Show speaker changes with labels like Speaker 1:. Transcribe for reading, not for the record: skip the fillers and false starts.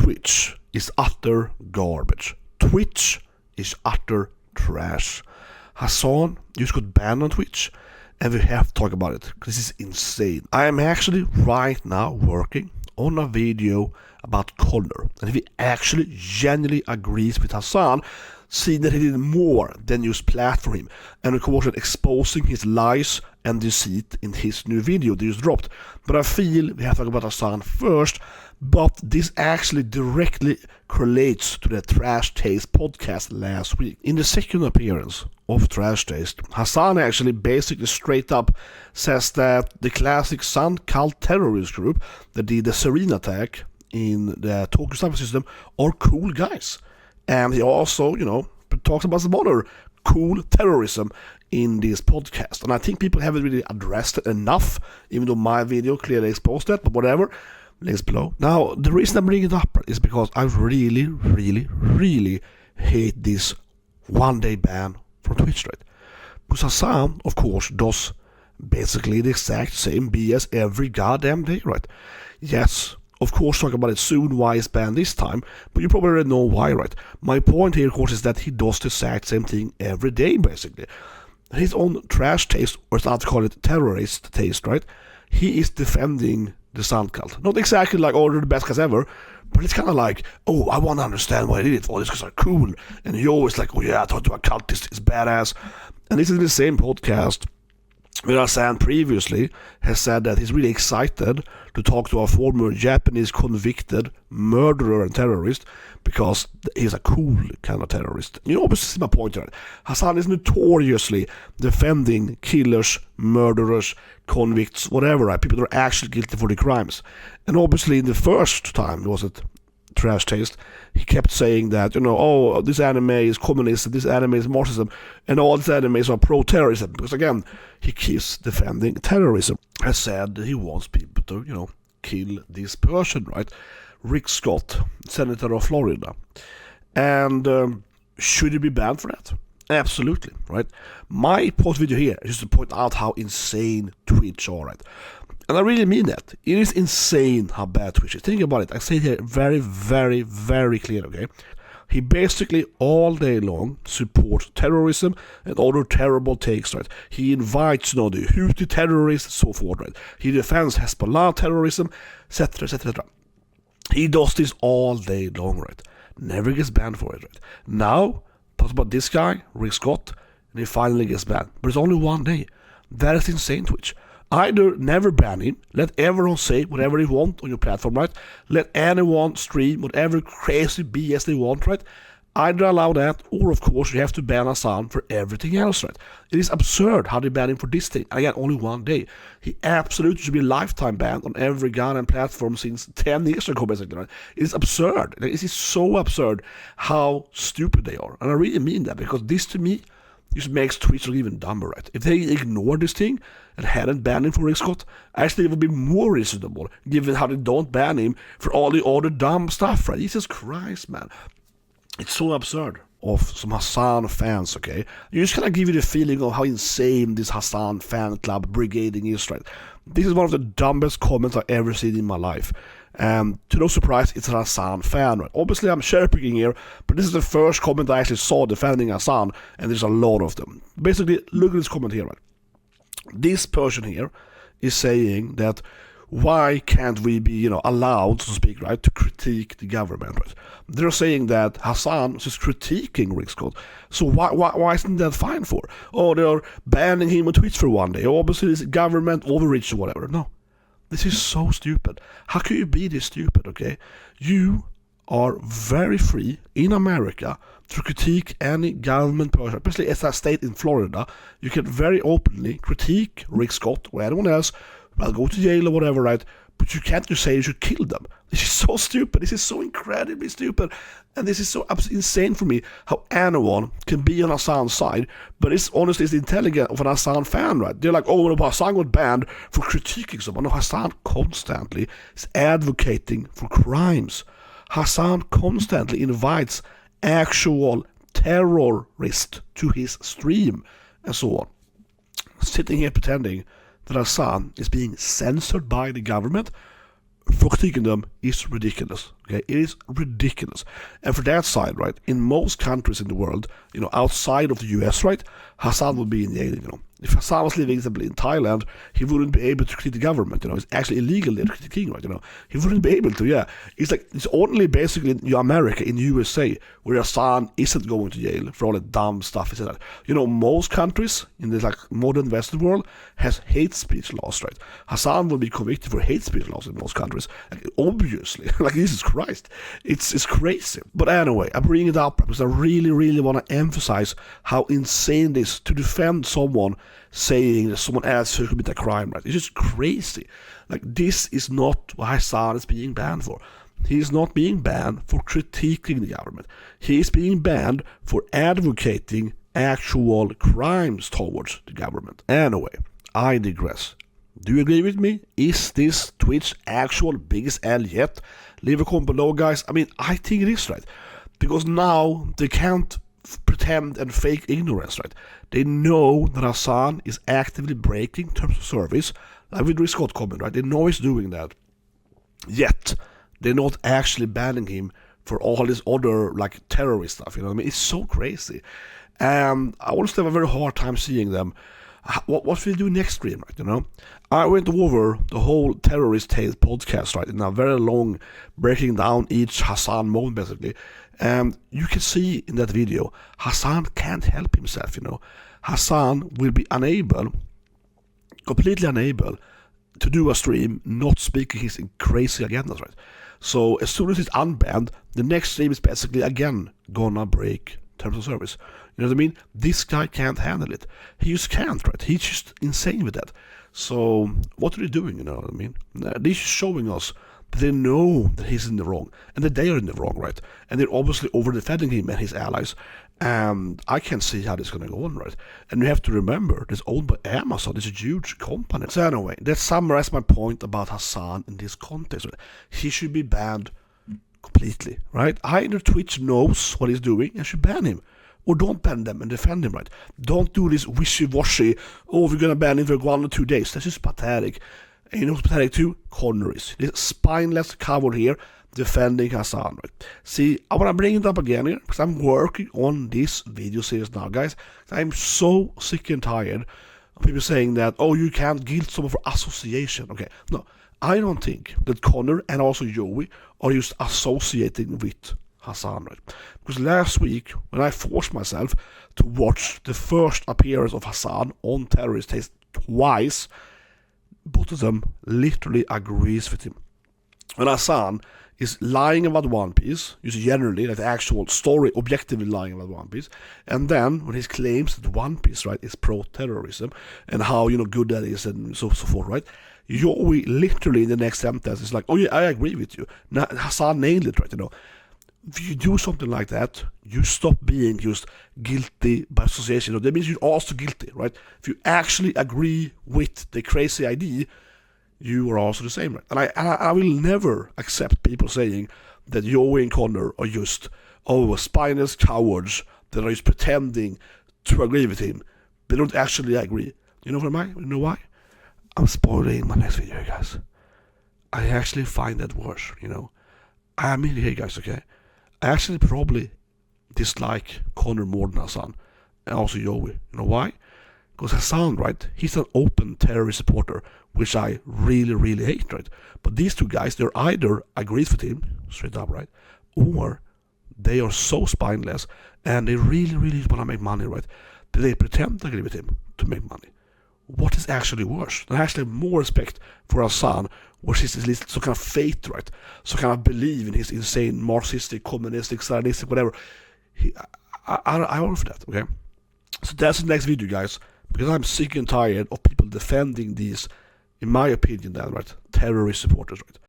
Speaker 1: Twitch is utter garbage. Twitch is utter trash. Hasan just got banned on Twitch, and we have to talk about it, because this is insane. I am actually right now working on a video about color, and if he actually genuinely agrees with Hasan, seeing that he did more than just platform him, and of course exposing his lies and deceit in his new video that just dropped. But I feel we have to talk about Hasan first, but this actually directly correlates to the Trash Taste podcast last week. In the second appearance of Trash Taste, Hasan actually basically straight up says that the classic Sun cult terrorist group that did the Serena attack in the Tokyo Cyber System are cool guys. And he also, talks about some other cool terrorism in this podcast. And I think people haven't really addressed it enough, even though my video clearly exposed that, but whatever. Links below. Now, the reason I'm bringing it up is because I really, really, really hate this one-day ban from Twitch, right? Because Hasan, of course, does basically the exact same BS every goddamn day, right? Yes, of course, talk about it soon, why it's banned this time, but you probably already know why, right? My point here, of course, is that he does the exact same thing every day, basically. His own Trash Taste, or as I call it, terrorist taste, right? He is defending the Sun cult. Not exactly like, oh, they're the best guys ever, but it's kind of like, oh, I want to understand why they did it. Oh, these guys are cool. And he always like, oh yeah, I talked to a cultist, it's badass. And this is the same podcast where Hasan previously has said that he's really excited to talk to a former Japanese convicted murderer and terrorist because he's a cool kind of terrorist. You know, obviously see my point here. Hasan is notoriously defending killers, murderers, convicts, whatever, right? People that are actually guilty for the crimes. And obviously in the first time, was it Trash Taste, he kept saying that, oh, this anime is communism, this anime is Marxism, and all these animes are pro-terrorism. Because again, he keeps defending terrorism. I said he wants people to, kill this person, right? Rick Scott, Senator of Florida. And should he be banned for that? Absolutely, right? My post video here is just to point out how insane Twitch are, right? And I really mean that. It is insane how bad Twitch is. Think about it. I say it here very, very, very clear, okay? He basically all day long supports terrorism and other terrible takes, right? He invites, the Houthi terrorists, so forth, right? He defends Hezbollah terrorism, etc., etc. He does this all day long, right? Never gets banned for it, right? Now, talk about this guy, Rick Scott, and he finally gets banned. But it's only one day. That is insane, Twitch. Either never ban him, let everyone say whatever they want on your platform, right? Let anyone stream whatever crazy BS they want, right? Either allow that, or of course you have to ban Hasan for everything else, right? It is absurd how they ban him for this thing. And again, only one day. He absolutely should be lifetime banned on every gun and platform since 10 years ago, basically, right? It is absurd. It is so absurd how stupid they are. And I really mean that, because this to me just makes Twitch look even dumber, right? If they ignored this thing and hadn't banned him for Rick Scott, actually it would be more reasonable, given how they don't ban him for all the other dumb stuff, right? Jesus Christ, man. It's so absurd of some Hasan fans, okay? You just kind of give you the feeling of how insane this Hasan fan club brigading is, right? This is one of the dumbest comments I've ever seen in my life. To no surprise, it's a Hasan fan, right? Obviously, I'm cherry-picking here, but this is the first comment I actually saw defending Hasan, and there's a lot of them. Basically, look at this comment here, right? This person here is saying that why can't we be, allowed, so to speak, right, to critique the government, right? They're saying that Hasan is just critiquing Rick Scott. So why isn't that fine for? Oh, they're banning him on Twitch for one day. Obviously, it's government overreach or whatever. No. This is so stupid. How can you be this stupid, okay? You are very free in America to critique any government person, especially as a state in Florida. You can very openly critique Rick Scott or anyone else, well, go to jail or whatever, right? But you can't just say you should kill them. This is so stupid. This is so incredibly stupid. And this is so absolutely insane for me, how anyone can be on Hasan's side, but it's honestly the intelligence of an Hasan fan, right? They're like, oh, Hasan got banned for critiquing someone. No, Hasan constantly is advocating for crimes. Hasan constantly invites actual terrorists to his stream and so on. Sitting here pretending that Hasan is being censored by the government for critiquing them is ridiculous. Okay, it is ridiculous. And for that side, right, in most countries in the world, outside of the US, right, Hasan would be in jail, If Hasan was living in Thailand, he wouldn't be able to critique the government, It's actually illegal to critiquing, right, He wouldn't be able to, yeah. It's only basically in America, in USA, where Hasan isn't going to jail for all the dumb stuff he said. Most countries in the modern Western world has hate speech laws, right? Hasan will be convicted for hate speech laws in most countries, obviously. Jesus Christ, it's crazy. But anyway, I bring it up because I really, really want to emphasize how insane it is to defend someone saying that someone else should commit a crime, right? It's just crazy. This is not what Hasan is being banned for. He is not being banned for critiquing the government. He is being banned for advocating actual crimes towards the government. Anyway, I digress. Do you agree with me? Is this Twitch actual biggest L yet? Leave a comment below, guys. I think it is, right? Because now they can't pretend and fake ignorance, right? They know that Hasan is actively breaking terms of service, like with Scott comment, right? They know he's doing that. Yet, they're not actually banning him for all this other, terrorist stuff, It's so crazy. And I honestly have a very hard time seeing them. What will they do next stream, right, I went over the whole Terrorist Tales podcast, right, in a very long, breaking down each Hasan moment, basically. And you can see in that video, Hasan can't help himself, Hasan will be completely unable to do a stream not speaking his crazy agendas, right? So as soon as it's unbanned, the next stream is basically again gonna break terms of service. You know what I mean? This guy can't handle it. He just can't, right? He's just insane with that. So what are they doing, you know what I mean? They're just showing us that they know that he's in the wrong, and that they are in the wrong, right? And they're obviously over-defending him and his allies. And I can't see how this is going to go on, right? And you have to remember, it's owned by Amazon. It's a huge company. So anyway, that summarizes my point about Hasan in this context. Right? He should be banned completely, right? Either Twitch knows what he's doing and should ban him, or don't ban them and defend him, right? Don't do this wishy-washy, we're going to ban him for 1 or 2 days. That's just pathetic. And you know what's pathetic too? Connery's. This spineless coward here defending Hasan, right? See, I want to bring it up again here, because I'm working on this video series now, guys. I'm so sick and tired of people saying that, you can't guilt someone for association. Okay, no, I don't think that Connor and also Joey are just associating with Hasan, right? Because last week, when I forced myself to watch the first appearance of Hasan on Terrorist Tales twice, both of them literally agrees with him. When Hasan is lying about One Piece, just generally, the actual story, objectively lying about One Piece, and then when he claims that One Piece, right, is pro-terrorism, and how, good that is, and so forth, right, Joey literally in the next sentence is like, I agree with you. Now, Hasan nailed it, right, If you do something like that, you stop being just guilty by association. That means you're also guilty, right? If you actually agree with the crazy idea, you are also the same, right? And I will never accept people saying that Joey and Connor are just spineless cowards that are just pretending to agree with him. They don't actually agree. You know what You know why? I'm spoiling my next video, guys. I actually find that worse, I mean, hey guys, okay? I actually probably dislike Connor more than Hasan, and also Joey. You know why? Because Hasan, right, he's an open terrorist supporter, which I really, really hate, right? But these two guys, they're either agrees with him, straight up, right? Or they are so spineless, and they really, really want to make money, right? That they pretend to agree with him to make money. What is actually worse? I actually have more respect for Hasan, which is at least some kind of faith, right? So kind of believe in his insane Marxistic, communistic, Zionistic, whatever. I offer that, okay? So that's the next video, guys, because I'm sick and tired of people defending these, in my opinion, right, terrorist supporters, right?